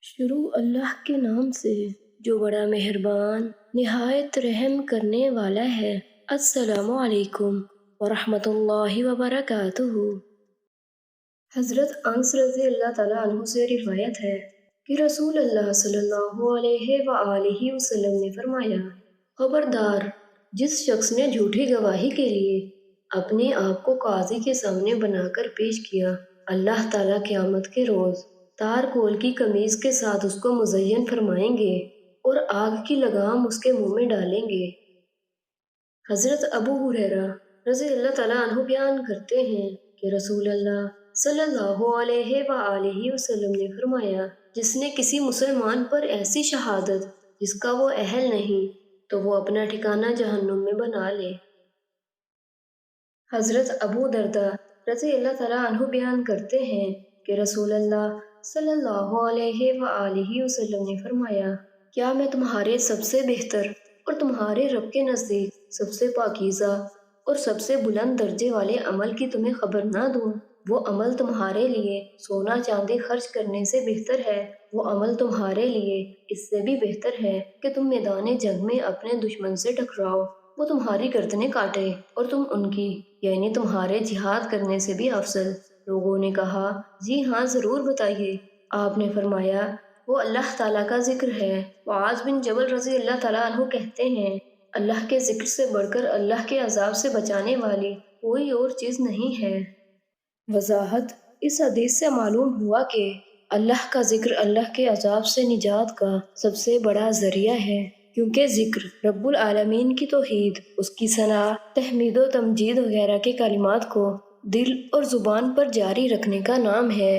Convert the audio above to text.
شروع اللہ کے نام سے جو بڑا مہربان نہایت رحم کرنے والا ہے۔ السلام علیکم ورحمۃ اللہ وبرکاتہ۔ حضرت انس رضی اللہ تعالیٰ عنہ سے روایت ہے کہ رسول اللہ صلی اللہ علیہ وآلہ وسلم نے فرمایا، خبردار جس شخص نے جھوٹی گواہی کے لیے اپنے آپ کو قاضی کے سامنے بنا کر پیش کیا، اللہ تعالیٰ قیامت کے روز تار کول کی قمیض کے ساتھ اس کو مزین فرمائیں گے اور آگ کی لگام اس کے منہ میں ڈالیں گے۔ حضرت ابو ہریرہ رضی اللہ تعالیٰ عنہ بیان کرتے ہیں کہ رسول اللہ صلی اللہ علیہ وآلہ وسلم نے فرمایا، جس نے کسی مسلمان پر ایسی شہادت جس کا وہ اہل نہیں تو وہ اپنا ٹھکانہ جہنم میں بنا لے۔ حضرت ابو درداء رضی اللہ تعالیٰ عنہ بیان کرتے ہیں کہ رسول اللہ صلی اللہ علیہ وآلہ وسلم نے فرمایا، کیا میں تمہارے سب سے بہتر اور تمہارے رب کے نزدیک سب سے پاکیزہ اور سب سے بلند درجے والے عمل کی تمہیں خبر نہ دوں؟ وہ عمل تمہارے لیے سونا چاندی خرچ کرنے سے بہتر ہے، وہ عمل تمہارے لیے اس سے بھی بہتر ہے کہ تم میدان جنگ میں اپنے دشمن سے ٹکراؤ، وہ تمہاری گردنیں کاٹے اور تم ان کی، یعنی تمہارے جہاد کرنے سے بھی افضل۔ لوگوں نے کہا، جی ہاں ضرور بتائیے۔ آپ نے فرمایا، وہ اللہ تعالیٰ کا ذکر ہے۔ معاذ بن جبل رضی اللہ تعالیٰ عنہ کہتے ہیں، اللہ کے ذکر سے بڑھ کر اللہ کے عذاب سے بچانے والی کوئی اور چیز نہیں ہے۔ وضاحت: اس حدیث سے معلوم ہوا کہ اللہ کا ذکر اللہ کے عذاب سے نجات کا سب سے بڑا ذریعہ ہے، کیونکہ ذکر رب العالمین کی توحید، اس کی ثنا، تحمید و تمجید وغیرہ کے کلمات کو دل اور زبان پر جاری رکھنے کا نام ہے۔